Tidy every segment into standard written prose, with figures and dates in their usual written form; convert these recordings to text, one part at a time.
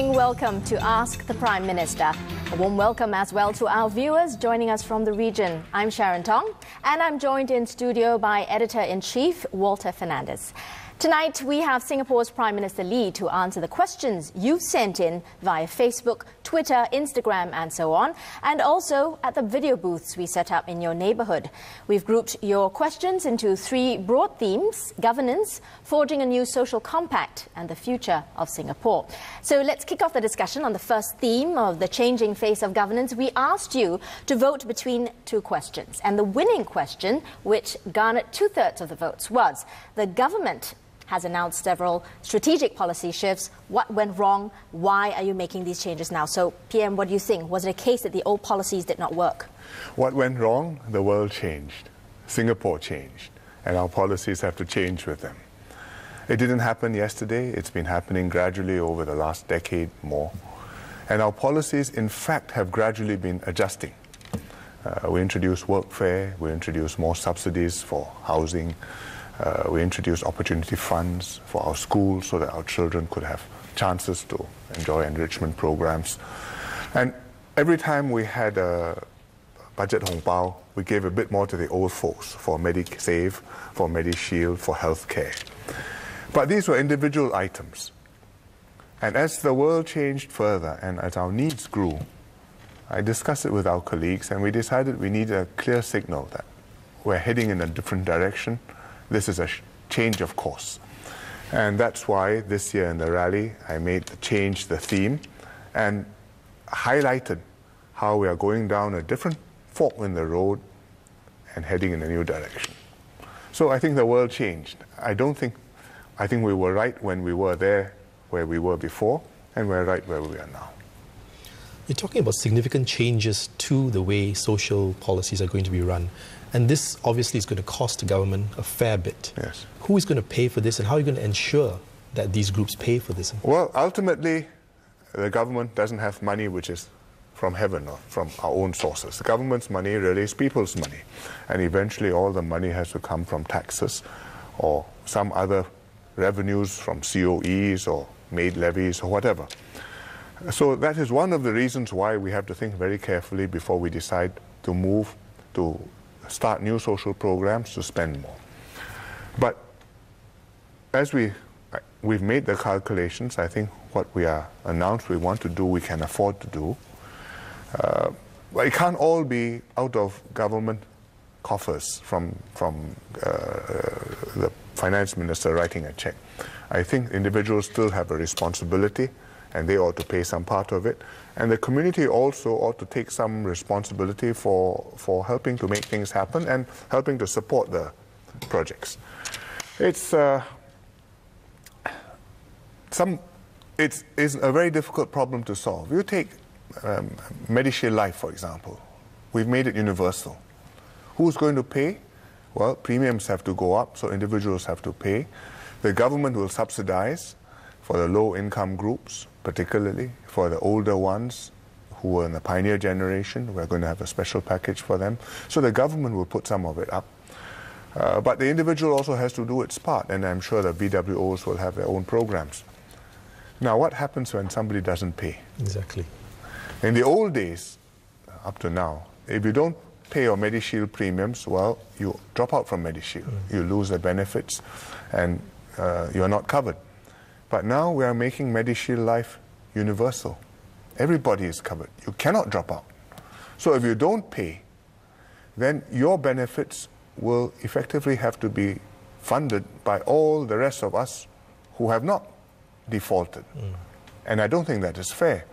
evening. Welcome to Ask the Prime Minister. A warm welcome as well to our viewers joining us from the region. I'm Sharon Tong, and I'm joined in studio by Editor-in-Chief Walter Fernandez. Tonight, we have Singapore's Prime Minister Lee to answer the questions you've sent in via Facebook, Twitter, Instagram and so on, and also at the video booths we set up in your neighbourhood. We've grouped your questions into three broad themes: governance, forging a new social compact and the future of Singapore. So let's kick off the discussion on the first theme of the changing face of governance. We asked you to vote between two questions, and the winning question, which garnered 2/3 of the votes, was: the government has announced several strategic policy shifts. What went wrong? Why are you making these changes now? So, PM, what do you think? Was it a case that the old policies did not work? What went wrong? The world changed. Singapore changed. And our policies have to change with them. It didn't happen yesterday. It's been happening gradually over the last decade more. And our policies, in fact, have gradually been adjusting. We introduced workfare. We introduced more subsidies for housing. We introduced opportunity funds for our schools so that our children could have chances to enjoy enrichment programs. And every time we had a budget hong pao, we gave a bit more to the old folks for MediSave, for MediShield, for healthcare. But these were individual items. And as the world changed further and as our needs grew, I discussed it with our colleagues and we decided we need a clear signal that we're heading in a different direction. This is a change of course. And that's why this year in the rally, I made the change the theme and highlighted how we are going down a different fork in the road and heading in a new direction. So I think the world changed. I think we were right when we were there where we were before, and we're right where we are now. You're talking about significant changes to the way social policies are going to be run. And this obviously is going to cost the government a fair bit. Yes. Who is going to pay for this and how are you going to ensure that these groups pay for this? Well, ultimately, the government doesn't have money which is from heaven or from our own sources. The government's money really is people's money. And eventually all the money has to come from taxes or some other revenues from COEs or maid levies or whatever. So that is one of the reasons why we have to think very carefully before we decide to move to start new social programs to spend more. But as we've made the calculations, I think what we are announced we want to do, we can afford to do. But it can't all be out of government coffers from the finance minister writing a check. I think individuals still have a responsibility and they ought to pay some part of it. And the community also ought to take some responsibility for helping to make things happen and helping to support the projects. It's a very difficult problem to solve. You take MediShield Life, for example. We've made it universal. Who's going to pay? Well, premiums have to go up, so individuals have to pay. The government will subsidize for the low-income groups, particularly for the older ones who were in the pioneer generation. We're going to have a special package for them. So the government will put some of it up. But the individual also has to do its part, and I'm sure the BWOs will have their own programs. Now, what happens when somebody doesn't pay? Exactly. In the old days, up to now, if you don't pay your MediShield premiums, well, you drop out from MediShield. You lose the benefits, and you're not covered. But now we are making MediShield Life universal. Everybody is covered. You cannot drop out. So if you don't pay, then your benefits will effectively have to be funded by all the rest of us who have not defaulted. And I don't think that is fair.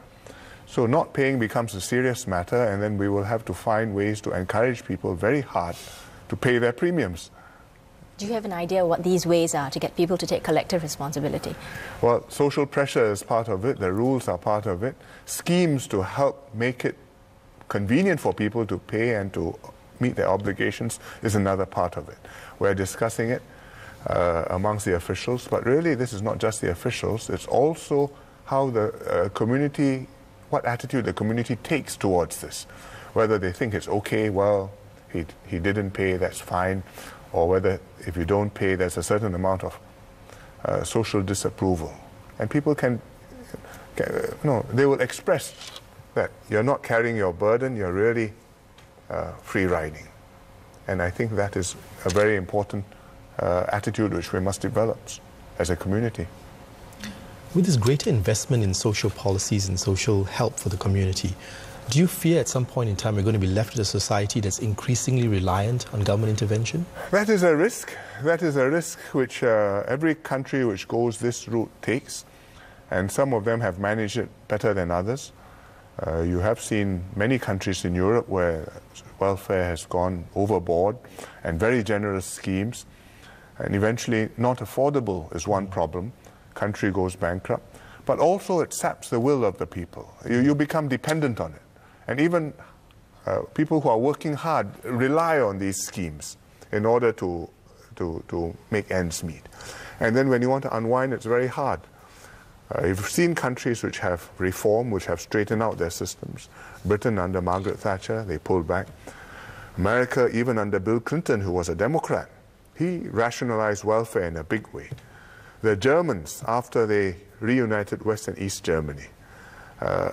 So not paying becomes a serious matter, and then we will have to find ways to encourage people very hard to pay their premiums. Do you have an idea what these ways are to get people to take collective responsibility? Well, social pressure is part of it. The rules are part of it. Schemes to help make it convenient for people to pay and to meet their obligations is another part of it. We're discussing it amongst the officials, but really this is not just the officials. It's also how the community, what attitude the community takes towards this. Whether they think it's okay, well, he didn't pay, that's fine. Or whether if you don't pay, there's a certain amount of social disapproval. And people can they will express that you're not carrying your burden, you're really free riding. And I think that is a very important attitude which we must develop as a community. With this greater investment in social policies and social help for the community, do you fear at some point in time we're going to be left with a society that's increasingly reliant on government intervention? That is a risk. That is a risk which every country which goes this route takes, and some of them have managed it better than others. You have seen many countries in Europe where welfare has gone overboard and very generous schemes, and eventually not affordable is one problem. Country goes bankrupt, but also it saps the will of the people. You become dependent on it. And even people who are working hard rely on these schemes in order to make ends meet. And then when you want to unwind, it's very hard. You've seen countries which have reformed, which have straightened out their systems. Britain under Margaret Thatcher, they pulled back. America, even under Bill Clinton, who was a Democrat, he rationalized welfare in a big way. The Germans, after they reunited West and East Germany,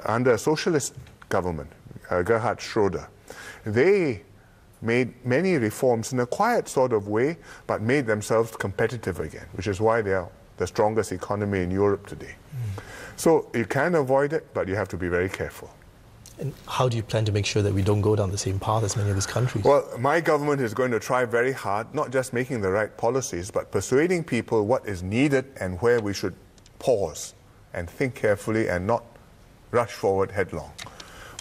under a socialist government, Gerhard Schroeder, they made many reforms in a quiet sort of way, but made themselves competitive again, which is why they are the strongest economy in Europe today. So you can avoid it, but you have to be very careful. And how do you plan to make sure that we don't go down the same path as many of these countries? Well, my government is going to try very hard, not just making the right policies, but persuading people what is needed and where we should pause and think carefully and not rush forward headlong.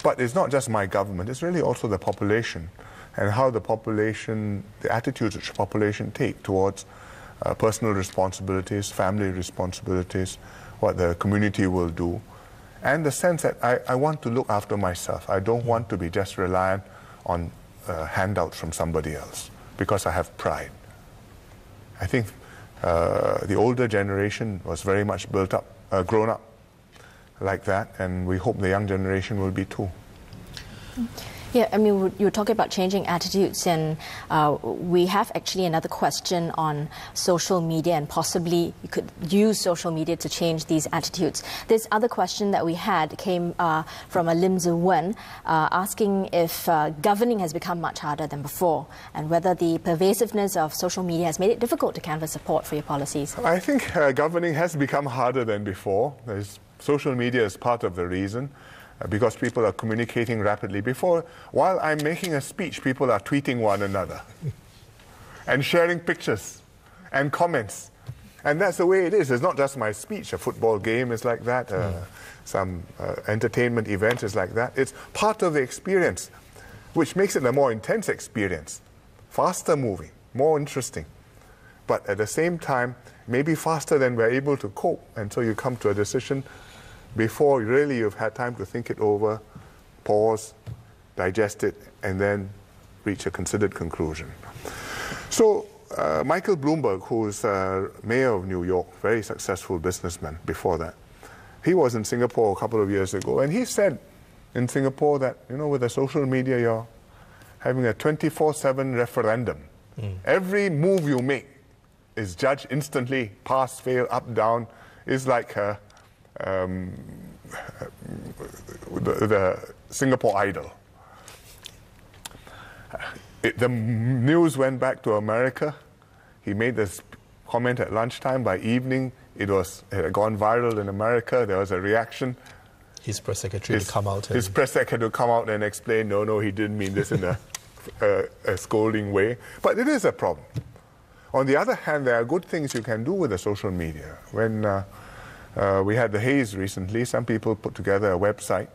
But it's not just my government, it's really also the population and how the population, the attitudes which the population take towards personal responsibilities, family responsibilities, what the community will do, and the sense that I want to look after myself. I don't want to be just reliant on handouts from somebody else because I have pride. I think the older generation was very much grown up like that, and we hope the young generation will be too. Yeah, I mean, you were talking about changing attitudes, and we have actually another question on social media, and possibly you could use social media to change these attitudes. This other question that we had came from a Lim Zi Wen, asking if governing has become much harder than before, and whether the pervasiveness of social media has made it difficult to canvass support for your policies. I think governing has become harder than before. Social media is part of the reason. Because people are communicating rapidly. Before, while I'm making a speech, people are tweeting one another and sharing pictures and comments. And that's the way it is. It's not just my speech. A football game is like that. Some entertainment event is like that. It's part of the experience, which makes it a more intense experience. Faster moving, more interesting. But at the same time, maybe faster than we're able to cope until you come to a decision before really you've had time to think it over, pause, digest it, and then reach a considered conclusion. So Michael Bloomberg, who's mayor of New York, very successful businessman before that, he was in Singapore a couple of years ago, and he said in Singapore that, you know, with the social media, you're having a 24/7 referendum. Every move you make is judged instantly, pass, fail, up, down. Is like the Singapore Idol. The news went back to America. He made this comment at lunchtime. By evening, it had gone viral in America. There was a reaction. His press secretary to come out. His press secretary to come out and explain, no, he didn't mean this in a scolding way. But it is a problem. On the other hand, there are good things you can do with the social media. When we had the haze recently, some people put together a website,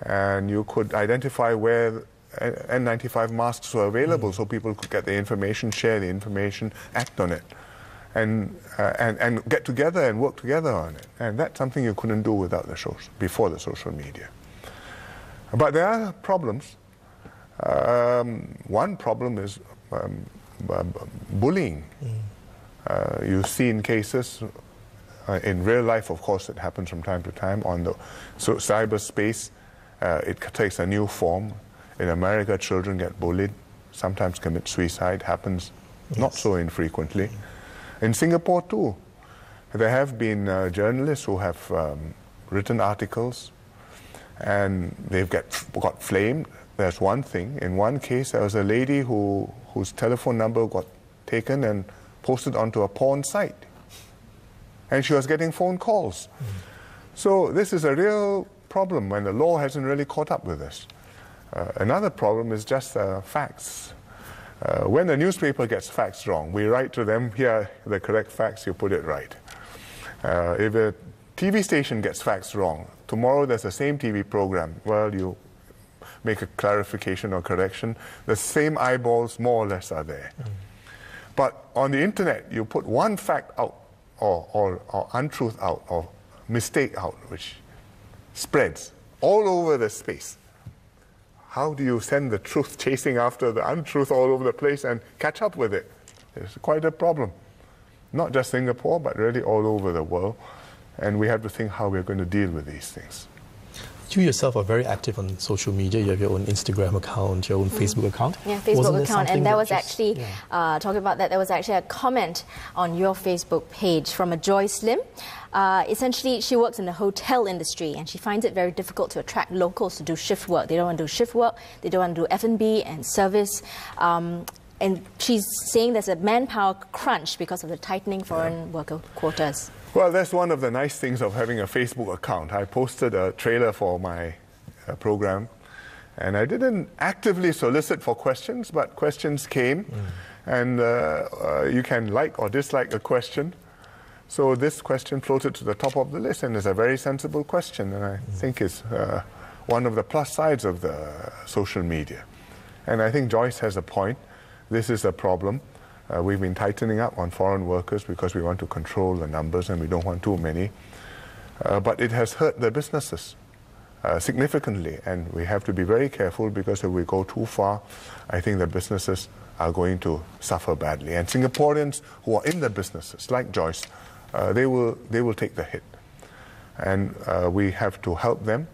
and you could identify where N95 masks were available so people could get the information, share the information, act on it, and get together and work together on it. And that's something you couldn't do without before the social media. But there are problems. One problem is bullying. You see in cases, in real life, of course, it happens from time to time. On the cyberspace, it takes a new form. In America, children get bullied, sometimes commit suicide, happens not so infrequently. In Singapore, too, there have been journalists who have written articles, and they've got flamed. There's one thing. In one case, there was a lady whose telephone number got taken and posted onto a porn site. And she was getting phone calls. So this is a real problem when the law hasn't really caught up with us. Another problem is just facts. When a newspaper gets facts wrong, we write to them, here are the correct facts, you put it right. If a TV station gets facts wrong, tomorrow there's the same TV program, well, you make a clarification or correction, the same eyeballs more or less are there. But on the internet, you put one fact out, or untruth out, or mistake out, which spreads all over the space. How do you send the truth chasing after the untruth all over the place and catch up with it? It's quite a problem. Not just Singapore, but really all over the world. And we have to think how we're going to deal with these things. You yourself are very active on social media. You have your own Instagram account, your own Facebook account. Yeah, Facebook account. And there was actually, talking about that, there was actually a comment on your Facebook page from a Joyce Lim. Essentially, she works in the hotel industry and she finds it very difficult to attract locals to do shift work. They don't want to do shift work, they don't want to do F&B and service. And she's saying there's a manpower crunch because of the tightening foreign worker quotas. Well, that's one of the nice things of having a Facebook account. I posted a trailer for my program, and I didn't actively solicit for questions, but questions came, and you can like or dislike a question. So this question floated to the top of the list, and it's a very sensible question, and I think it's one of the plus sides of the social media. And I think Joyce has a point. This is a problem. We've been tightening up on foreign workers because we want to control the numbers and we don't want too many. But it has hurt the businesses significantly, and we have to be very careful because if we go too far, I think the businesses are going to suffer badly. And Singaporeans who are in the businesses, like Joyce, they will take the hit. And we have to help them.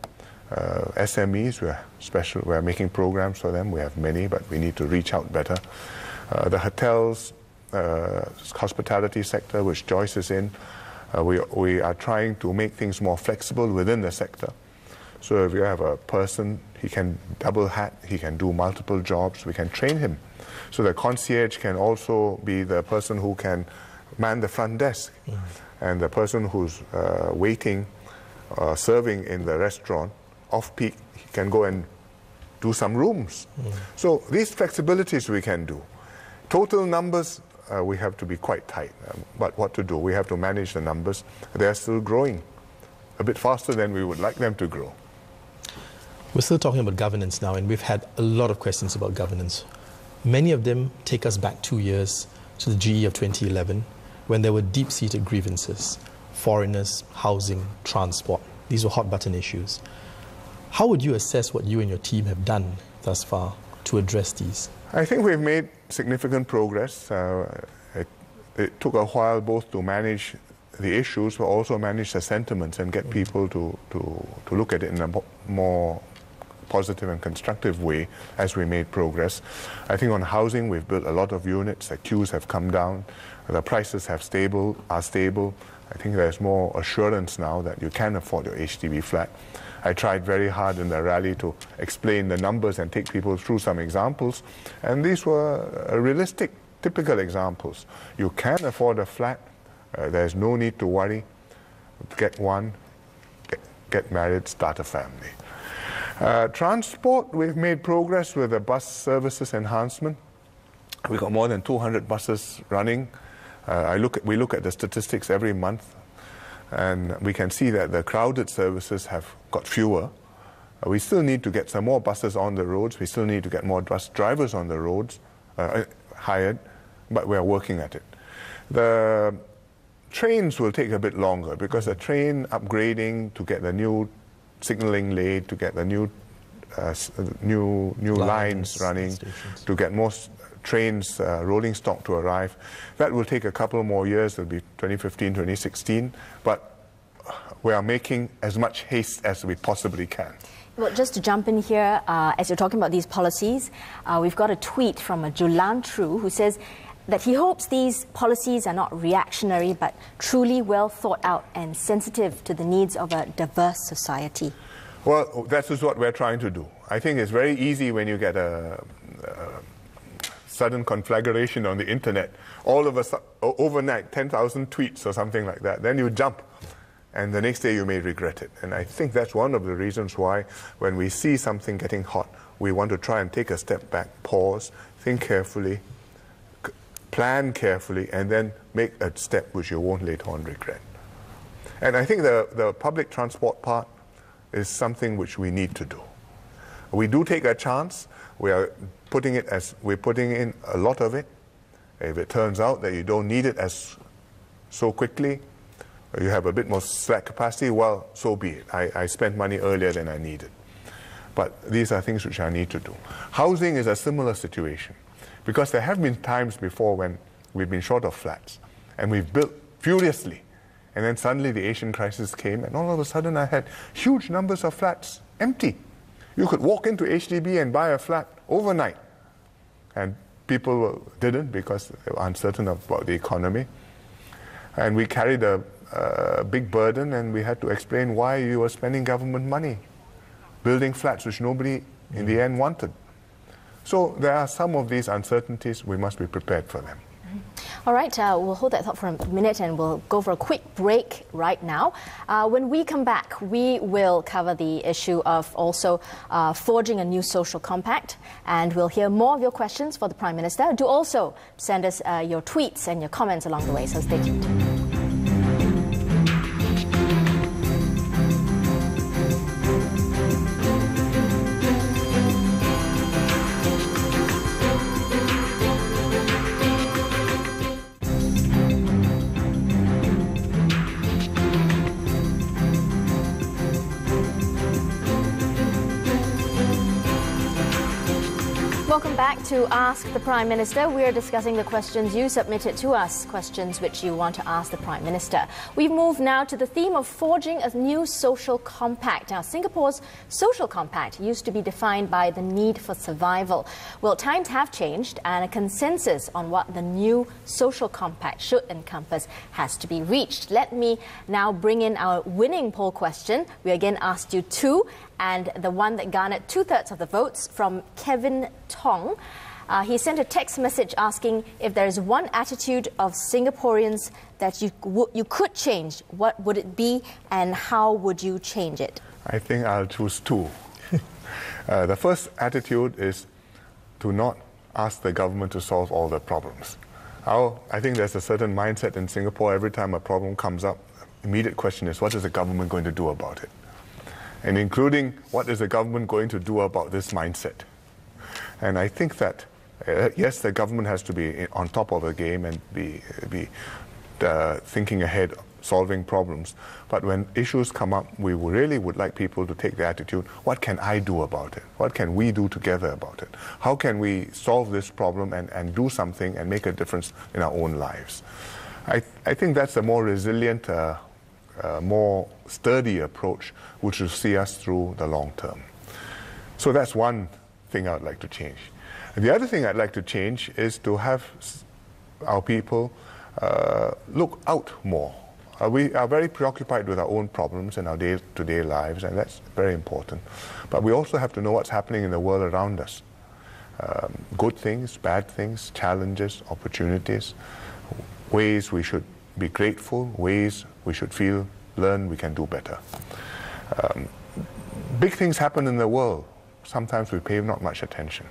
SMEs, we're making programs for them. We have many, but we need to reach out better. The hotels, hospitality sector, which Joyce is in, we are trying to make things more flexible within the sector. So if you have a person, he can double hat, he can do multiple jobs, we can train him. So the concierge can also be the person who can man the front desk. And the person who's waiting, serving in the restaurant, off-peak, he can go and do some rooms. So these flexibilities we can do. Total numbers, we have to be quite tight. But what to do? We have to manage the numbers. They are still growing a bit faster than we would like them to grow. We're still talking about governance now, and we've had a lot of questions about governance. Many of them take us back 2 years to the GE of 2011, when there were deep-seated grievances. Foreigners, housing, transport. These were hot-button issues. How would you assess what you and your team have done thus far to address these? I think we've made significant progress. It took a while both to manage the issues, but also manage the sentiments and get people to look at it in a more positive and constructive way as we made progress. I think on housing, we've built a lot of units. The queues have come down. The prices are stable. I think there's more assurance now that you can afford your HDB flat. I tried very hard in the rally to explain the numbers and take people through some examples, and these were realistic, typical examples. You can afford a flat. There's no need to worry. Get one, get married, start a family. Transport, we've made progress with the bus services enhancement. We've got more than 200 buses running. We look at the statistics every month, and we can see that the crowded services have got fewer. We still need to get some more buses on the roads. We still need to get more bus drivers on the roads, hired, but we're working at it. The trains will take a bit longer because the train upgrading to get the new signaling laid, to get the new lines running, stations, to get more trains, rolling stock to arrive. That will take a couple more years. It'll be 2015, 2016. But we are making as much haste as we possibly can. Well, just to jump in here, as you're talking about these policies, we've got a tweet from a Julan True who says, that he hopes these policies are not reactionary but truly well thought out and sensitive to the needs of a diverse society. Well, that is what we're trying to do. I think it's very easy when you get a sudden conflagration on the internet, all of a sudden, overnight, 10,000 tweets or something like that. Then you jump, and the next day you may regret it. And I think that's one of the reasons why when we see something getting hot, we want to try and take a step back, pause, think carefully, plan carefully, and then make a step which you won't later on regret. And I think the public transport part is something which we need to do. We do take a chance. We're putting in a lot of it. If it turns out that you don't need it so quickly, or you have a bit more slack capacity, well, so be it. I spent money earlier than I needed. But these are things which I need to do. Housing is a similar situation, because there have been times before when we've been short of flats, and we've built furiously, and then suddenly the Asian crisis came, and all of a sudden I had huge numbers of flats empty. You could walk into HDB and buy a flat overnight. And people didn't because they were uncertain about the economy. And we carried a big burden, and we had to explain why you were spending government money building flats which nobody in the end wanted. So there are some of these uncertainties. We must be prepared for them. All right, we'll hold that thought for a minute and we'll go for a quick break right now. When we come back, we will cover the issue of also forging a new social compact, and we'll hear more of your questions for the Prime Minister. Do also send us your tweets and your comments along the way, so stay tuned. Welcome back to Ask the Prime Minister. We're discussing the questions you submitted to us, questions which you want to ask the Prime Minister. We've moved now to the theme of forging a new social compact. Now, Singapore's social compact used to be defined by the need for survival. Well, times have changed, and a consensus on what the new social compact should encompass has to be reached. Let me now bring in our winning poll question. We again asked you two, and the one that garnered 2/3 of the votes from Kevin Tong. He sent a text message asking if there is one attitude of Singaporeans that you could change, what would it be and how would you change it? I think I'll choose two. The first attitude is to not ask the government to solve all the problems. I think there's a certain mindset in Singapore. Every time a problem comes up, the immediate question is, what is the government going to do about it? And including, what is the government going to do about this mindset? And I think that, yes, the government has to be on top of the game and be thinking ahead, solving problems. But when issues come up, we really would like people to take the attitude, what can I do about it? What can we do together about it? How can we solve this problem and do something and make a difference in our own lives? I think that's a more resilient, more sturdy approach which will see us through the long term. So that's one thing I'd like to change. And the other thing I'd like to change is to have our people look out more. We are very preoccupied with our own problems in our day-to-day lives, and that's very important. But we also have to know what's happening in the world around us. Good things, bad things, challenges, opportunities, ways we should be grateful, ways we should learn we can do better. Big things happen in the world. Sometimes we pay not much attention.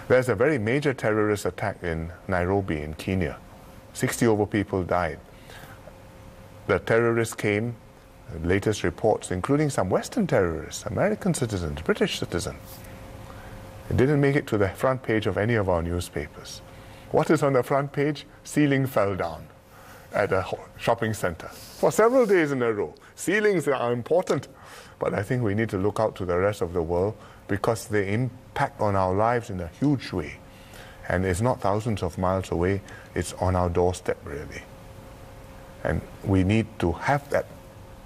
There's a very major terrorist attack in Nairobi in Kenya. 60 over people died. The terrorists came, the latest reports, including some Western terrorists, American citizens, British citizens. It didn't make it to the front page of any of our newspapers. What is on the front page? Ceiling fell down at a shopping center for several days in a row. Ceilings are important, but I think we need to look out to the rest of the world because they impact on our lives in a huge way. And it's not thousands of miles away, it's on our doorstep really. And we need to have that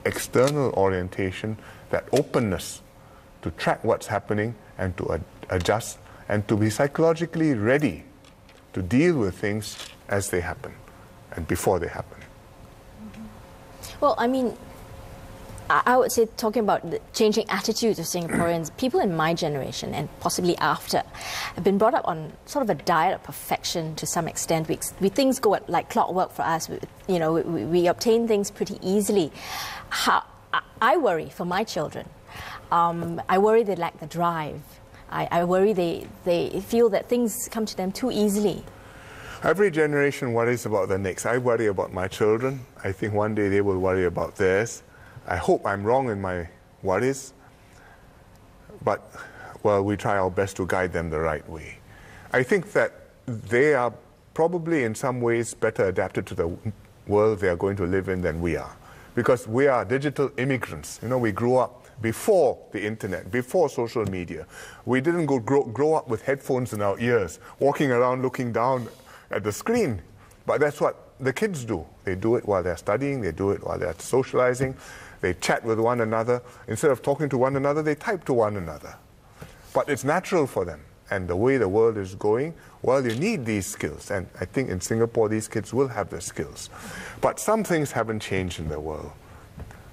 external orientation, that openness to track what's happening and to adjust and to be psychologically ready to deal with things as they happen and before they happen. Well, I mean, I would say, talking about the changing attitudes of Singaporeans, people in my generation and possibly after have been brought up on sort of a diet of perfection to some extent. Things go like clockwork for us. We obtain things pretty easily. I worry for my children. I worry they lack the drive. I worry they feel that things come to them too easily. Every generation worries about the next. I worry about my children. I think one day they will worry about theirs. I hope I'm wrong in my worries, but, well, we try our best to guide them the right way. I think that they are probably in some ways better adapted to the world they are going to live in than we are, because we are digital immigrants. We grew up before the internet, before social media. We didn't grow up with headphones in our ears, walking around looking down at the screen. But that's what the kids do. They do it while they're studying, they do it while they're socializing, they chat with one another. Instead of talking to one another, they type to one another. But it's natural for them. And the way the world is going, well, you need these skills. And I think in Singapore, these kids will have the skills. But some things haven't changed in the world.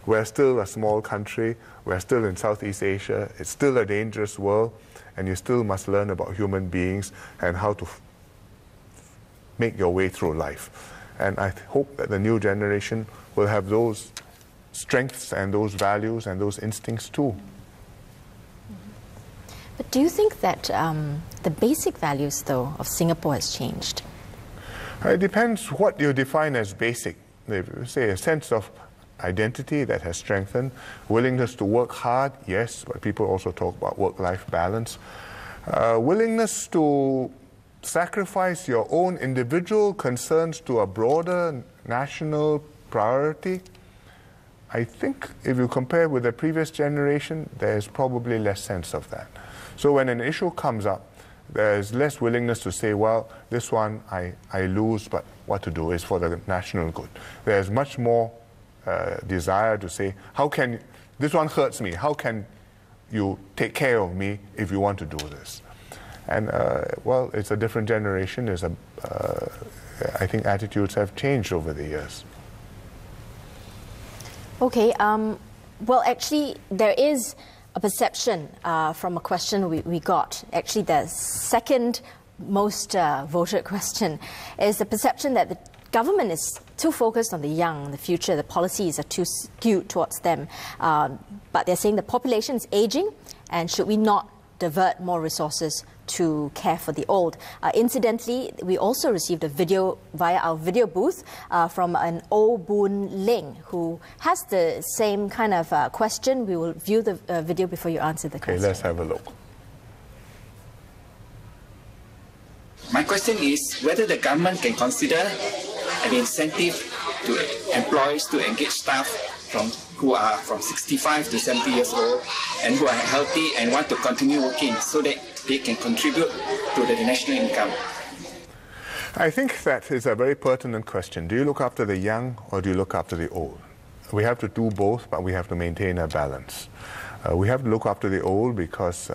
We're still a small country. We're still in Southeast Asia. It's still a dangerous world. And you still must learn about human beings and how to make your way through life. And I hope that the new generation will have those strengths and those values and those instincts too. But do you think that the basic values, though, of Singapore has changed? It depends what you define as basic. If you say a sense of identity that has strengthened, willingness to work hard, yes, but people also talk about work-life balance. Willingness to sacrifice your own individual concerns to a broader national priority. I think if you compare with the previous generation, there's probably less sense of that. So when an issue comes up, there's less willingness to say, well, this one I lose, but what to do is for the national good. There's much more desire to say, this one hurts me, how can you take care of me if you want to do this? And, well, it's a different generation. I think attitudes have changed over the years. Okay, well, actually, there is a perception from a question we got. Actually, the second most voted question is the perception that the government is too focused on the young, the future, the policies are too skewed towards them. But they're saying the population is aging, and should we not divert more resources to care for the old? Incidentally, we also received a video via our video booth from an Oh Boon Ling, who has the same kind of question. We will view the video before you answer the question. Okay, let's have a look. My question is whether the government can consider an incentive to employees to engage staff who are from 65 to 70 years old and who are healthy and want to continue working so that they can contribute to the national income. I think that is a very pertinent question. Do you look after the young or do you look after the old? We have to do both, but we have to maintain a balance. We have to look after the old because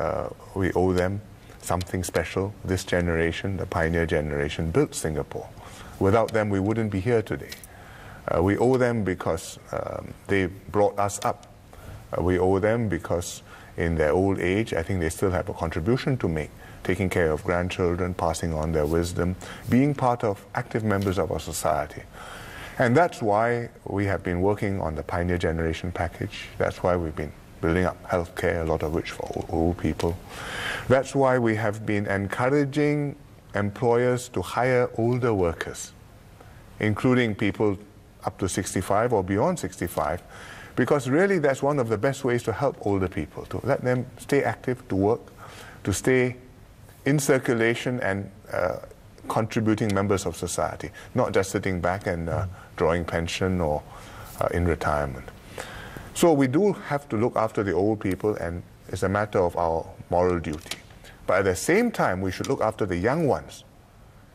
we owe them something special. This generation, the pioneer generation, built Singapore. Without them, we wouldn't be here today. We owe them because they brought us up. We owe them because in their old age, I think they still have a contribution to make, taking care of grandchildren, passing on their wisdom, being part of active members of our society. And that's why we have been working on the Pioneer Generation Package. That's why we've been building up healthcare, a lot of which for old people. That's why we have been encouraging employers to hire older workers, including people up to 65 or beyond 65, because really that's one of the best ways to help older people, to let them stay active, to work, to stay in circulation and contributing members of society, not just sitting back and drawing pension or in retirement. So we do have to look after the old people, and it's a matter of our moral duty. But at the same time, we should look after the young ones.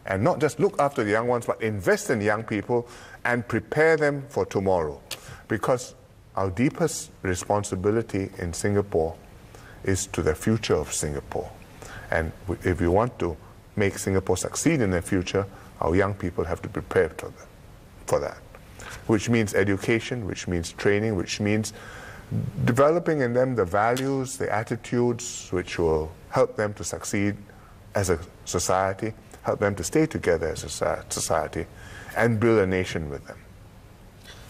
And not just look after the young ones, but invest in young people and prepare them for tomorrow. Because our deepest responsibility in Singapore is to the future of Singapore. And if we want to make Singapore succeed in the future, our young people have to prepare for that. Which means education, which means training, which means developing in them the values, the attitudes which will help them to succeed as a society, help them to stay together as a society, and build a nation with them.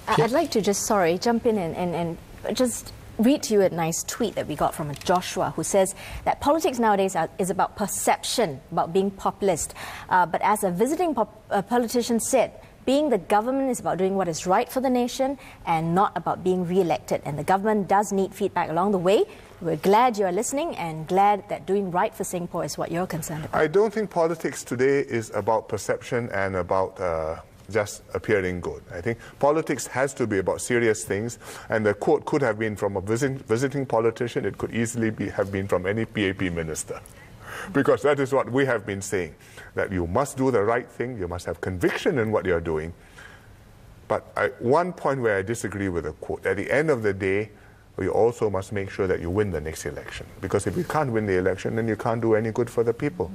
I'd like to just, jump in and just read to you a nice tweet that we got from Joshua, who says that politics nowadays is about perception, about being populist. But as a visiting politician said, being the government is about doing what is right for the nation and not about being re-elected. And the government does need feedback along the way. We're glad you are listening and glad that doing right for Singapore is what you're concerned about. I don't think politics today is about perception and about just appearing good. I think politics has to be about serious things, and the quote could have been from a visiting politician. It could easily have been from any PAP minister. Because that is what we have been saying, that you must do the right thing, you must have conviction in what you're doing. But one point where I disagree with the quote, at the end of the day, you also must make sure that you win the next election. Because if you can't win the election, then you can't do any good for the people.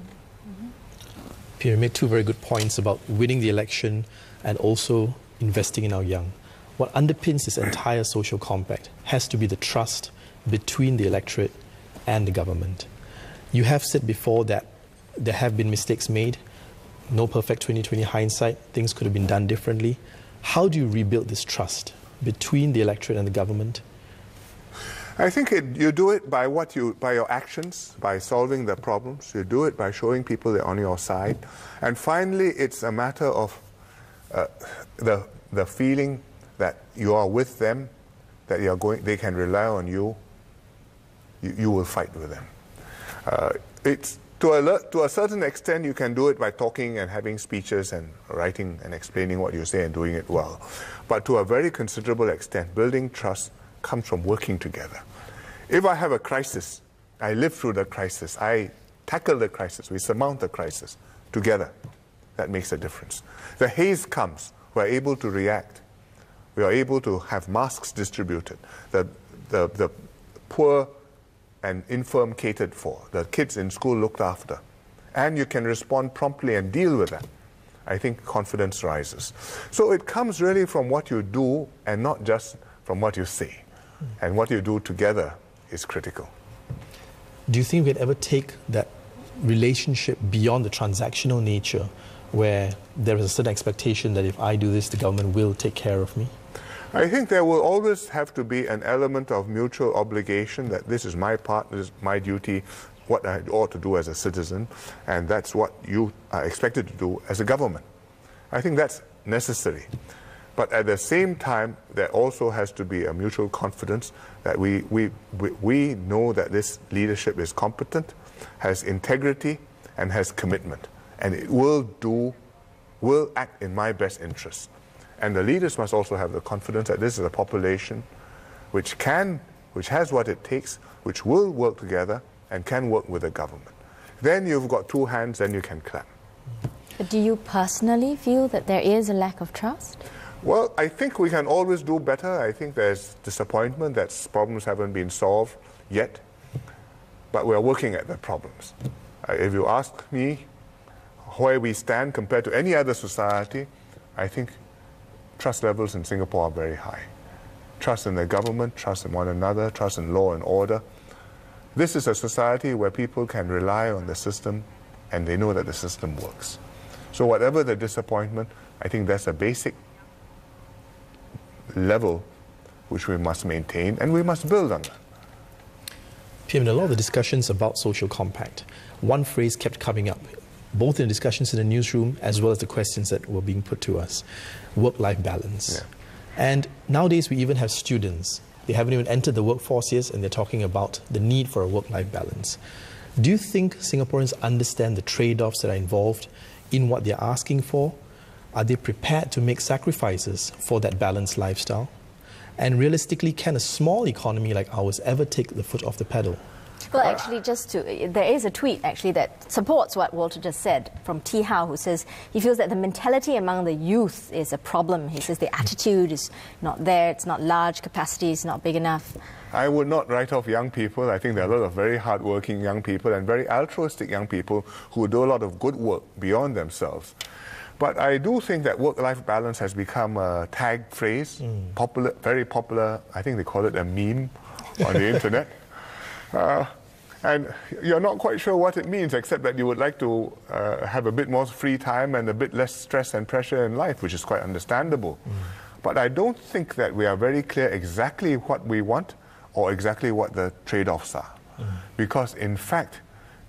Pierre made two very good points about winning the election and also investing in our young. What underpins this entire social compact has to be the trust between the electorate and the government. You have said before that there have been mistakes made, no perfect 20/20 hindsight, things could have been done differently. How do you rebuild this trust between the electorate and the government? I think you do it by your actions, by solving the problems. You do it by showing people they're on your side. And finally, it's a matter of the feeling that you are with them, that they can rely on you. You will fight with them. It's to a certain extent, you can do it by talking and having speeches and writing and explaining what you say and doing it well. But to a very considerable extent, building trust comes from working together. If I have a crisis, I live through the crisis, I tackle the crisis, we surmount the crisis together. That makes a difference. The haze comes, we're able to react. We are able to have masks distributed. The poor and infirm catered for, the kids in school looked after, and you can respond promptly and deal with that. I think confidence rises. So it comes really from what you do and not just from what you say. And what you do together is critical. Do you think we'd ever take that relationship beyond the transactional nature, where there is a certain expectation that if I do this, the government will take care of me? I think there will always have to be an element of mutual obligation, that this is my part, this is my duty, what I ought to do as a citizen, and that's what you are expected to do as a government. I think that's necessary. But at the same time, there also has to be a mutual confidence that we know that this leadership is competent, has integrity, and has commitment. And it will act in my best interest. And the leaders must also have the confidence that this is a population which has what it takes, which will work together and can work with the government. Then you've got two hands, then you can clap. But do you personally feel that there is a lack of trust? Well, I think we can always do better. I think there's disappointment that problems haven't been solved yet, but we're working at the problems. If you ask me where we stand compared to any other society, I think trust levels in Singapore are very high. Trust in the government, trust in one another, trust in law and order. This is a society where people can rely on the system and they know that the system works. So whatever the disappointment, I think that's a basic level which we must maintain and we must build on that. PM, in a lot of the discussions about social compact, one phrase kept coming up, both in the discussions in the newsroom as well as the questions that were being put to us: work-life balance. Yeah. And nowadays we even have students, they haven't even entered the workforce yet, and they're talking about the need for a work-life balance. Do you think Singaporeans understand the trade-offs that are involved in what they're asking for? Are they prepared to make sacrifices for that balanced lifestyle? And realistically, can a small economy like ours ever take the foot off the pedal? Well, actually, there is a tweet actually that supports what Walter just said from T. Hao, who says he feels that the mentality among the youth is a problem. He says the attitude is not there, it's not large, capacity is not big enough. I would not write off young people. I think there are a lot of very hardworking young people and very altruistic young people who do a lot of good work beyond themselves. But I do think that work-life balance has become a tag phrase, popular, very popular. I think they call it a meme on the internet. And you're not quite sure what it means, except that you would like to have a bit more free time and a bit less stress and pressure in life, which is quite understandable. But I don't think that we are very clear exactly what we want or exactly what the trade-offs are. Because in fact,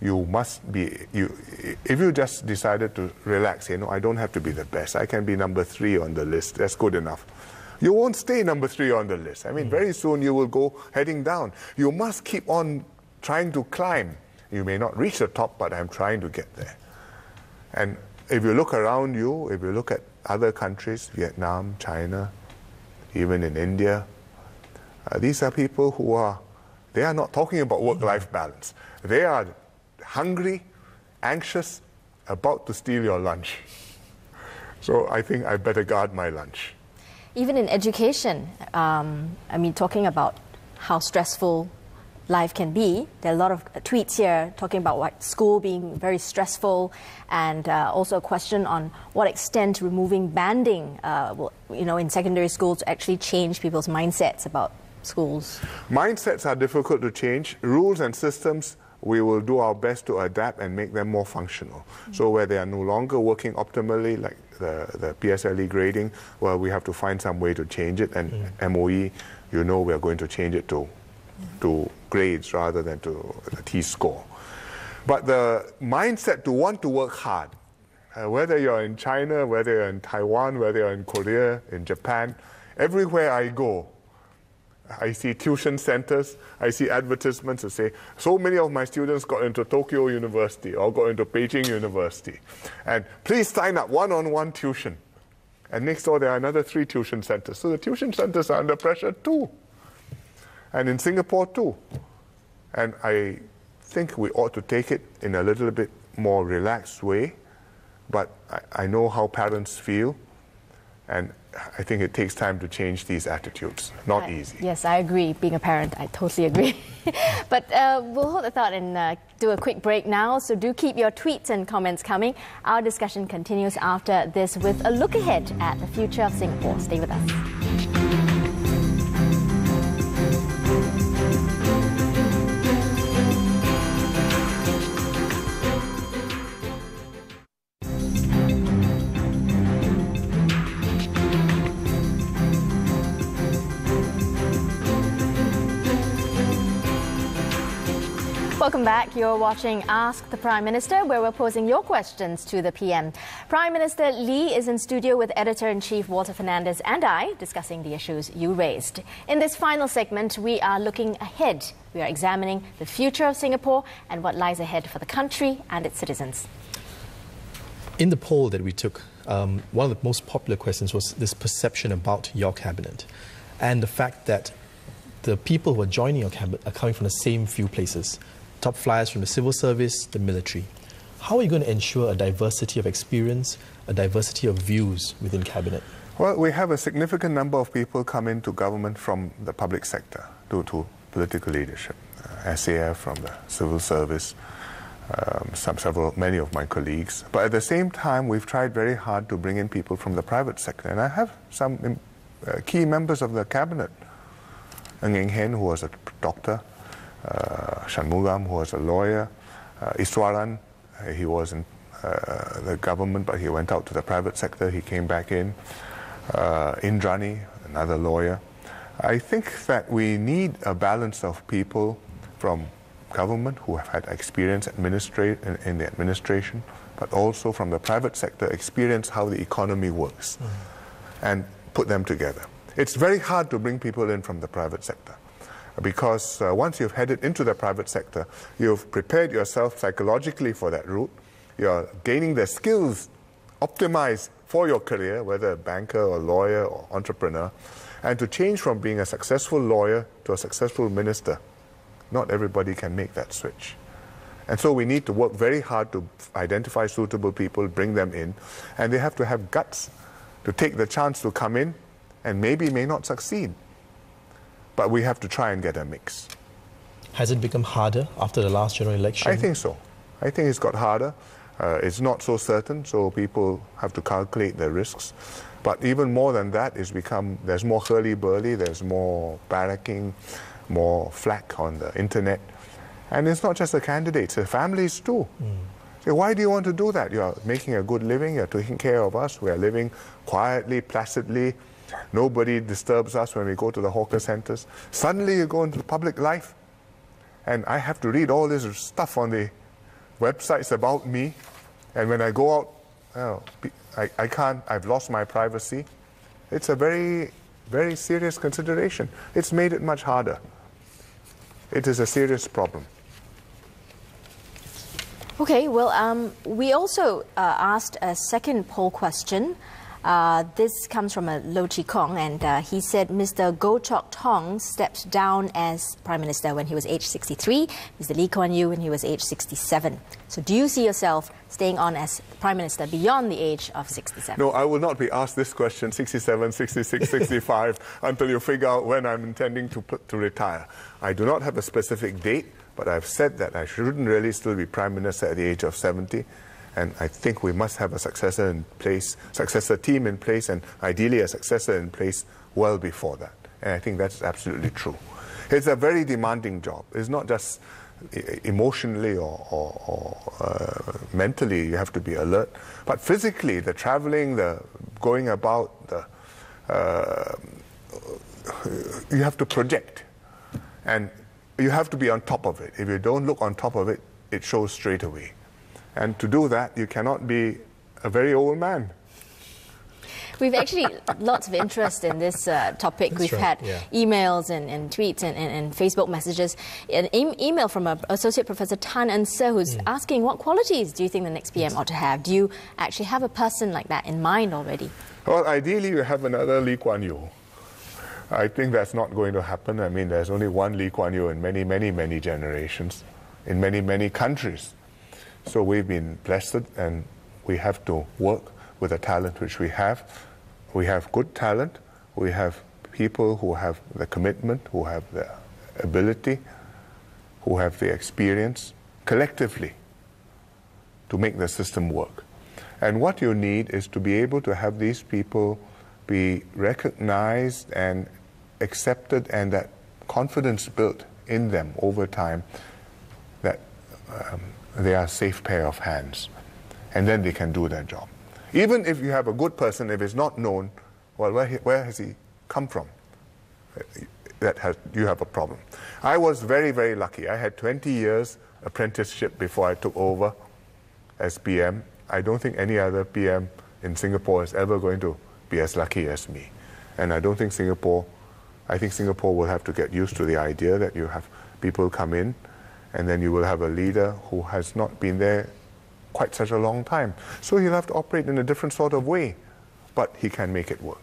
you must be, if you just decided to relax, I don't have to be the best, I can be number 3 on the list, that's good enough. You won't stay number 3 on the list. I mean, very soon you will go heading down. You must keep on trying to climb. You may not reach the top, but I'm trying to get there. And if you look around you, if you look at other countries, Vietnam, China, even in India, these are people who they are not talking about work-life balance. They are hungry, anxious, about to steal your lunch. So I think I better guard my lunch. Even in education, I mean, talking about how stressful life can be, there are a lot of tweets here talking about what school being very stressful, and also a question on what extent removing banding will, in secondary schools actually change people's mindsets about schools. Mindsets are difficult to change. Rules and systems, we will do our best to adapt and make them more functional. So where they are no longer working optimally, like the PSLE grading, well, we have to find some way to change it, and MOE, we are going to change it to grades rather than to the T-score. But the mindset to want to work hard, whether you're in China, whether you're in Taiwan, whether you're in Korea, in Japan, everywhere I go, I see tuition centers, I see advertisements that say, so many of my students got into Tokyo University or got into Beijing University. And please sign up one-on-one tuition. And next door there are another 3 tuition centers. So the tuition centers are under pressure too. And in Singapore too. And I think we ought to take it in a little bit more relaxed way. But I know how parents feel. And I think it takes time to change these attitudes. Not easy. Yes, I agree. Being a parent, I totally agree. But we'll hold the thought and do a quick break now. So do keep your tweets and comments coming. Our discussion continues after this with a look ahead at the future of Singapore. Stay with us. Welcome back. You're watching Ask the Prime Minister, where we're posing your questions to the PM. Prime Minister Lee is in studio with Editor-in-Chief Walter Fernandez and I discussing the issues you raised. In this final segment, we are looking ahead. We are examining the future of Singapore and what lies ahead for the country and its citizens. In the poll that we took, one of the most popular questions was this perception about your cabinet and the fact that the people who are joining your cabinet are coming from the same few places. Top flyers from the civil service, the military. How are you going to ensure a diversity of experience, a diversity of views within cabinet? Well, we have a significant number of people come into government from the public sector due to political leadership. SAF from the civil service, many of my colleagues. But at the same time, we've tried very hard to bring in people from the private sector. And I have some key members of the cabinet. Hsien, who was a doctor, Shanmugam, who was a lawyer, Iswaran, he was in the government, but he went out to the private sector, he came back in, Indrani, another lawyer. I think that we need a balance of people from government who have had experience in the administration, but also from the private sector, experience how the economy works, and put them together. It's very hard to bring people in from the private sector because once you've headed into the private sector, you've prepared yourself psychologically for that route. You're gaining the skills optimized for your career, whether a banker or lawyer or entrepreneur, and to change from being a successful lawyer to a successful minister Not everybody can make that switch. And so we need to work very hard to identify suitable people, bring them in, and they have to have guts to take the chance to come in and maybe may not succeed. But we have to try and get a mix. Has it become harder after the last general election? I think so. I think it's got harder. It's not so certain, so people have to calculate the risks. But even more than that, there's more hurly-burly, there's more barracking, more flack on the internet. And it's not just the candidates, the families too. So why do you want to do that? You're making a good living, you're taking care of us, we're living quietly, placidly. Nobody disturbs us when we go to the hawker centers. Suddenly you go into public life, and I have to read all this stuff on the websites about me. And when I go out, I can't, I've lost my privacy. It's a very, very serious consideration. It's made it much harder. It is a serious problem. Okay, well, we also asked a second poll question. This comes from a Lo Chi Kong, and he said Mr. Goh Chok Tong stepped down as Prime Minister when he was age 63, Mr. Lee Kuan Yew when he was age 67. So do you see yourself staying on as Prime Minister beyond the age of 67? No, I will not be asked this question 67, 66, 65 until you figure out when I'm intending to retire. I do not have a specific date, but I've said that I shouldn't really still be Prime Minister at the age of 70. And I think we must have a successor in place, successor team in place, and ideally a successor in place well before that. And I think that's absolutely true. It's a very demanding job. It's not just emotionally or mentally you have to be alert, but physically, the traveling, the going about, you have to project. And you have to be on top of it. If you don't look on top of it, it shows straight away. And to do that, you cannot be a very old man. We've actually lots of interest in this topic. That's We've right, had emails and tweets and Facebook messages. An email from Associate Professor Tan and Se, who's asking, what qualities do you think the next PM ought to have? Do you actually have a person like that in mind already? Well, ideally, you have another Lee Kuan Yew. I think that's not going to happen. I mean, there's only one Lee Kuan Yew in many, many, many generations, in many, many countries. So we've been blessed, and we have to work with the talent which we have. We have good talent. We have people who have the commitment, who have the ability, who have the experience, collectively, to make the system work. And what you need is to be able to have these people be recognized and accepted, and that confidence built in them over time that they are a safe pair of hands, and then they can do their job. Even if you have a good person, if it's not known, well, where has he come from? You have a problem. I was very, very lucky. I had 20 years apprenticeship before I took over as PM. I don't think any other PM in Singapore is ever going to be as lucky as me. And I don't think I think Singapore will have to get used to the idea that you have people come in, and then you will have a leader who has not been there quite such a long time. So he'll have to operate in a different sort of way, but he can make it work.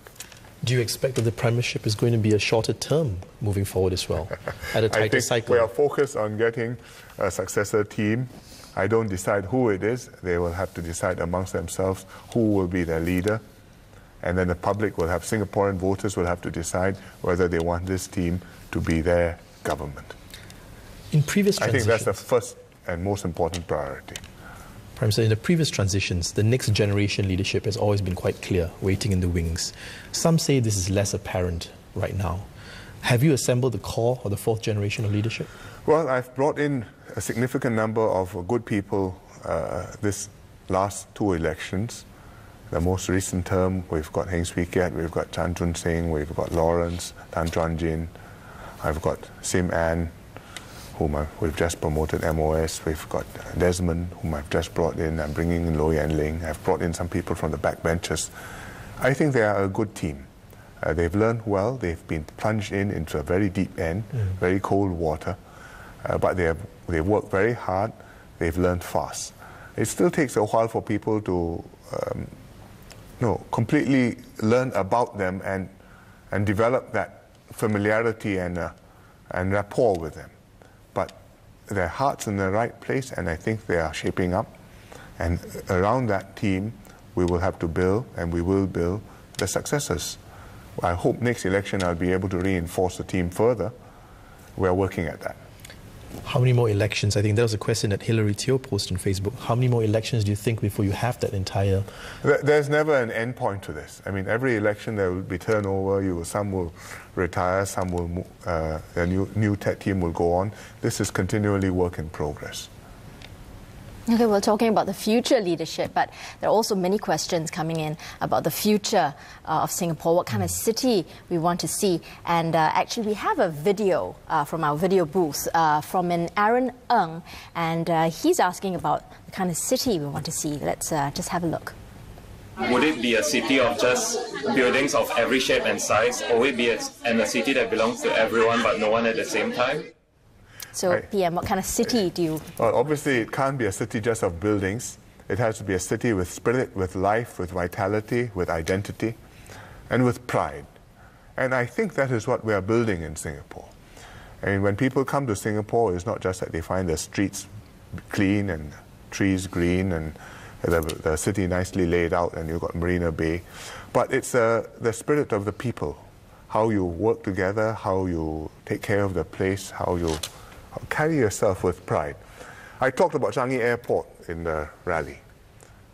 Do you expect that the premiership is going to be a shorter term moving forward as well, at a tighter cycle? We are focused on getting a successor team. I don't decide who it is. They will have to decide amongst themselves who will be their leader. And then the public will have, Singaporean voters will have to decide whether they want this team to be their government. In previous transitions, I think that's the first and most important priority. Prime Minister, in the previous transitions, the next generation leadership has always been quite clear, waiting in the wings. Some say this is less apparent right now. Have you assembled the core or the fourth generation of leadership? Well, I've brought in a significant number of good people this last two elections. The most recent term, we've got Heng Swee Keat, we've got Chan Chun Sing, we've got Lawrence, Tan Chuan Jin, I've got Sim Ann, whom we've just promoted MOS. We've got Desmond, whom I've just brought in. I'm bringing in Loh Yan Ling. I've brought in some people from the backbenchers. I think they are a good team. They've learned well. They've been plunged into a very deep end, very cold water. But they've worked very hard. They've learned fast. It still takes a while for people to completely learn about them and develop that familiarity and rapport with them. But their hearts in the right place, and I think they are shaping up. And around that team, we will have to build, and we will build the successors. I hope next election I'll be able to reinforce the team further. We're working at that. How many more elections? I think that was a question that Hillary Teo posted on Facebook. How many more elections do you think before you have that entire... There's never an end point to this. I mean, every election there will be turnover. Some will retire, some will a new tech team will go on. This is continually work in progress. Okay, we're talking about the future leadership, but there are also many questions coming in about the future of Singapore, what kind of city we want to see. And actually, we have a video from our video booth from an Aaron Ng, and he's asking about the kind of city we want to see. Let's just have a look. Would it be a city of just buildings of every shape and size, or would it be a city that belongs to everyone but no one at the same time? So, PM, what kind of city do you... Well, obviously, it can't be a city just of buildings. It has to be a city with spirit, with life, with vitality, with identity, and with pride. And I think that is what we are building in Singapore. I mean, when people come to Singapore, it's not just that they find the streets clean and trees green and the city nicely laid out and you've got Marina Bay, but it's the spirit of the people, how you work together, how you take care of the place, how you carry yourself with pride. I talked about Changi Airport in the rally.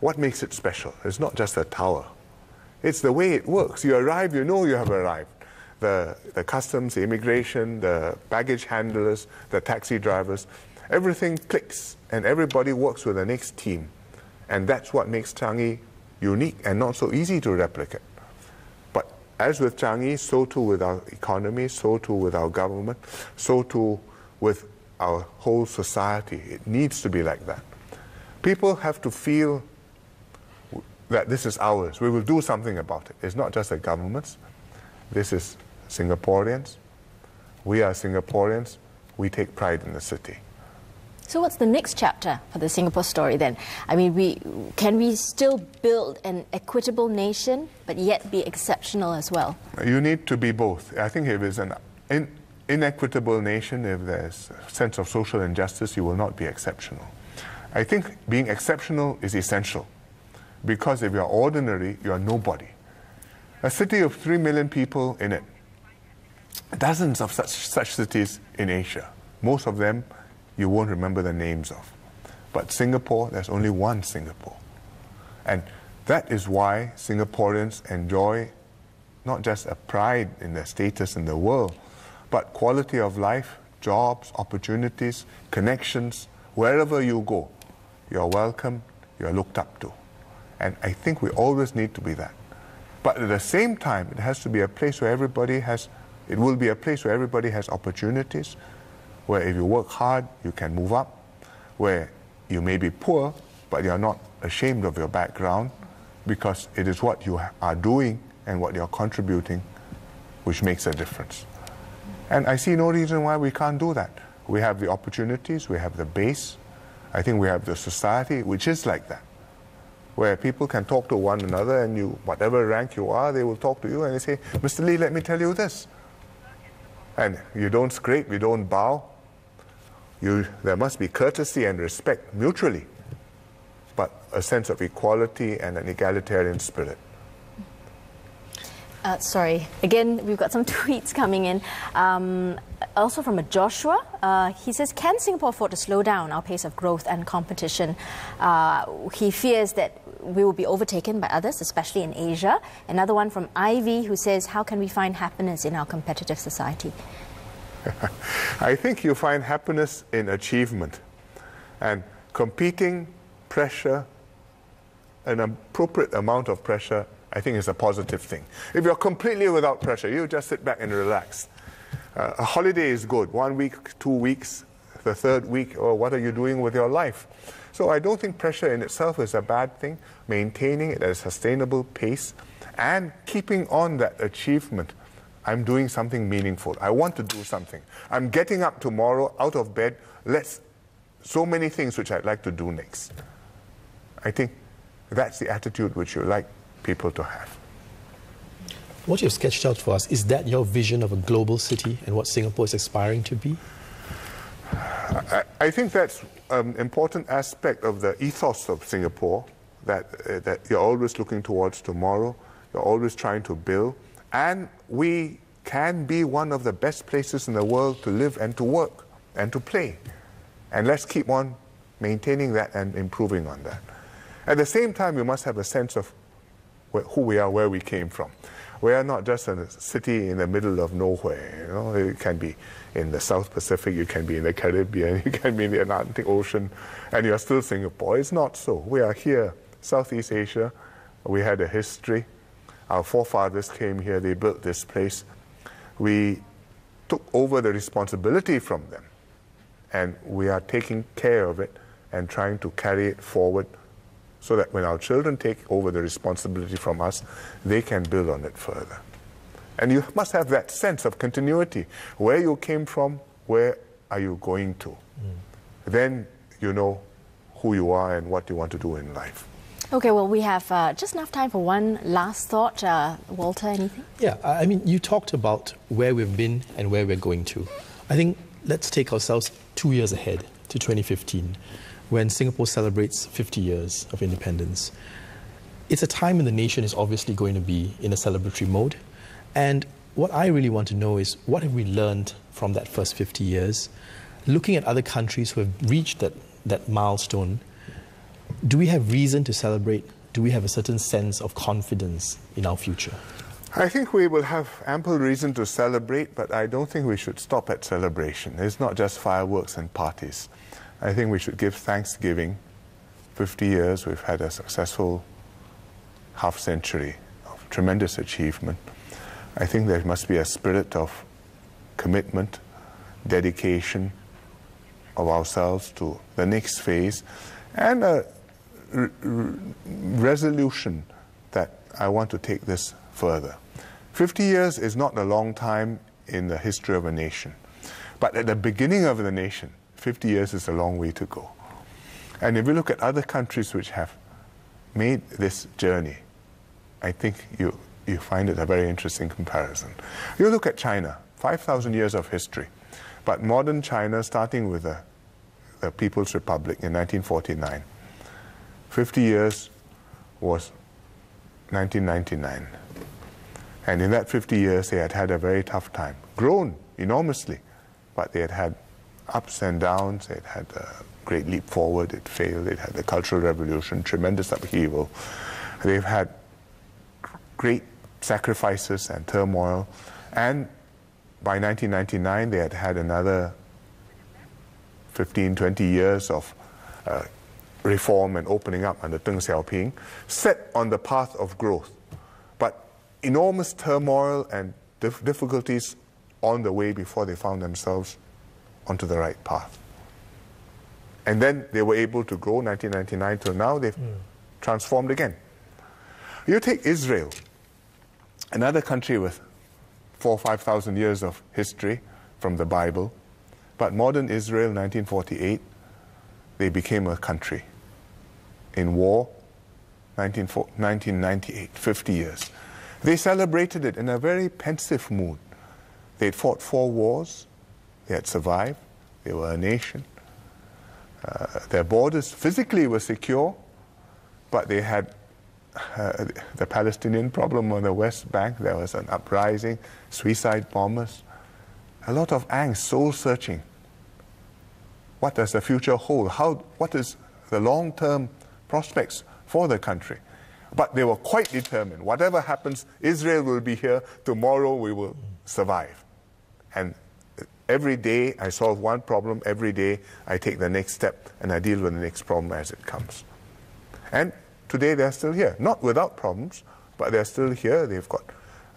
What makes it special? It's not just a tower. It's the way it works. You arrive, you know you have arrived. The customs, the immigration, the baggage handlers, the taxi drivers, everything clicks and everybody works with the next team. And that's what makes Changi unique and not so easy to replicate. But as with Changi, so too with our economy, so too with our government, so too with our whole society. It needs to be like that. People have to feel that this is ours. We will do something about it. It's not just the governments. This is Singaporeans. We are Singaporeans. We take pride in the city. So what's the next chapter for the Singapore story then? I mean, can we still build an equitable nation but yet be exceptional as well? You need to be both. I think if it's an inequitable nation, if there's a sense of social injustice, you will not be exceptional. I think being exceptional is essential because if you're ordinary, you're nobody. A city of 3 million people in it, dozens of such cities in Asia. Most of them you won't remember the names of. But Singapore, there's only one Singapore. And that is why Singaporeans enjoy not just a pride in their status in the world, but quality of life, jobs, opportunities, connections. Wherever you go, you're welcome, you're looked up to. And I think we always need to be that. But at the same time, it has to be a place where it will be a place where everybody has opportunities, where if you work hard, you can move up, where you may be poor, but you're not ashamed of your background, because it is what you are doing and what you're contributing which makes a difference. And I see no reason why we can't do that. We have the opportunities, we have the base. I think we have the society which is like that, where people can talk to one another and you, whatever rank you are, they will talk to you and they say, Mr. Lee, let me tell you this. And you don't scrape, you don't bow. There must be courtesy and respect mutually, but a sense of equality and an egalitarian spirit. Sorry, again, we've got some tweets coming in. Also from a Joshua, he says, can Singapore afford to slow down our pace of growth and competition? He fears that we will be overtaken by others, especially in Asia. Another one from Ivy, who says, how can we find happiness in our competitive society? I think you find happiness in achievement. And competing, pressure, an appropriate amount of pressure, I think is a positive thing. If you're completely without pressure, you just sit back and relax. A holiday is good. 1 week, 2 weeks, the third week, or what are you doing with your life? So I don't think pressure in itself is a bad thing. Maintaining it at a sustainable pace and keeping on that achievement. I'm doing something meaningful. I want to do something. I'm getting up tomorrow out of bed. So many things which I'd like to do next. I think that's the attitude which you like people to have. What you've sketched out for us, is that your vision of a global city and what Singapore is aspiring to be? I think that's an important aspect of the ethos of Singapore, that you're always looking towards tomorrow, you're always trying to build, and we can be one of the best places in the world to live and to work and to play. And let's keep on maintaining that and improving on that. At the same time, we must have a sense of who we are, where we came from. We are not just a city in the middle of nowhere. You know, it can be in the South Pacific, you can be in the Caribbean, you can be in the Atlantic Ocean, and you're still Singapore. It's not so. We are here, Southeast Asia. We had a history. Our forefathers came here, they built this place. We took over the responsibility from them, and we are taking care of it and trying to carry it forward so that when our children take over the responsibility from us, they can build on it further. And you must have that sense of continuity. Where you came from, where are you going to? Then you know who you are and what you want to do in life. Okay, well, we have just enough time for one last thought. Walter, anything? Yeah, I mean, you talked about where we've been and where we're going to. I think let's take ourselves 2 years ahead to 2015, when Singapore celebrates 50 years of independence. It's a time when the nation is obviously going to be in a celebratory mode. And what I really want to know is, what have we learned from that first 50 years? Looking at other countries who have reached that milestone, do we have reason to celebrate? Do we have a certain sense of confidence in our future? I think we will have ample reason to celebrate, but I don't think we should stop at celebration. It's not just fireworks and parties. I think we should give Thanksgiving. 50 years, we've had a successful half-century of tremendous achievement. I think there must be a spirit of commitment, dedication of ourselves to the next phase, and a resolution that I want to take this further. 50 years is not a long time in the history of a nation, but at the beginning of the nation, 50 years is a long way to go. And if you look at other countries which have made this journey, I think you find it a very interesting comparison. You look at China, 5,000 years of history, but modern China, starting with the People's Republic in 1949, 50 years was 1999. And in that 50 years, they had had a very tough time. Grown enormously, but they had had ups and downs. They had a great leap forward. It failed. It had the Cultural Revolution, tremendous upheaval. They've had great sacrifices and turmoil. And by 1999, they had had another 15, 20 years of reform and opening up under Deng Xiaoping, set on the path of growth. But enormous turmoil and difficulties on the way before they found themselves onto the right path. And then they were able to grow 1999 till now. They've transformed again. You take Israel, another country with 4,000 or 5,000 years of history from the Bible, but modern Israel, 1948, they became a country. In war, 1998, 50 years. They celebrated it in a very pensive mood. They'd fought 4 wars, they had survived, they were a nation. Their borders physically were secure, but they had the Palestinian problem on the West Bank. There was an uprising, suicide bombers, a lot of angst, soul-searching. What does the future hold? What is the long-term prospects for the country? But they were quite determined. Whatever happens, Israel will be here. Tomorrow we will survive. And every day I solve one problem. Every day I take the next step and I deal with the next problem as it comes. And today they're still here. Not without problems, but they're still here. They've got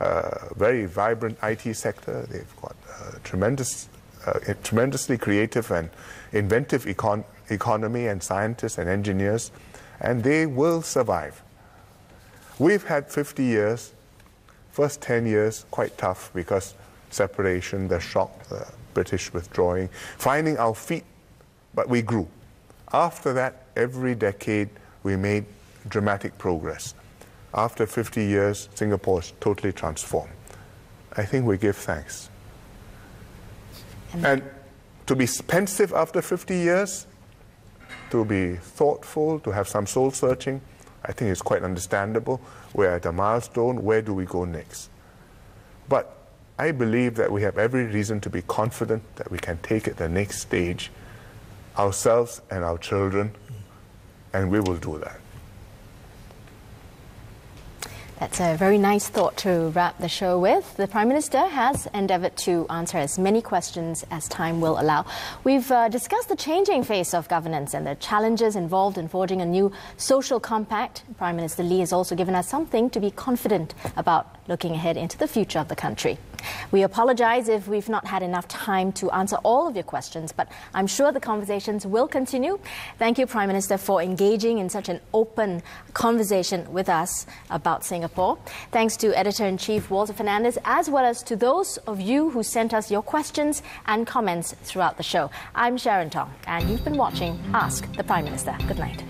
a very vibrant IT sector. They've got tremendously creative and inventive economy and scientists and engineers, and they will survive. We've had 50 years, first 10 years quite tough because separation, the shock, the British withdrawing, finding our feet, but we grew. After that, every decade we made dramatic progress. After 50 years, Singapore is totally transformed. I think we give thanks. And To be pensive after 50 years, to be thoughtful, to have some soul searching, I think it's quite understandable. We're at a milestone. Where do we go next? But I believe that we have every reason to be confident that we can take it the next stage, ourselves and our children, and we will do that. That's a very nice thought to wrap the show with. The Prime Minister has endeavoured to answer as many questions as time will allow. We've discussed the changing face of governance and the challenges involved in forging a new social compact. Prime Minister Lee has also given us something to be confident about looking ahead into the future of the country. We apologise if we've not had enough time to answer all of your questions, but I'm sure the conversations will continue. Thank you, Prime Minister, for engaging in such an open conversation with us about Singapore. Thanks to Editor-in-Chief Walter Fernandez, as well as to those of you who sent us your questions and comments throughout the show. I'm Sharon Tong, and you've been watching Ask the Prime Minister. Good night.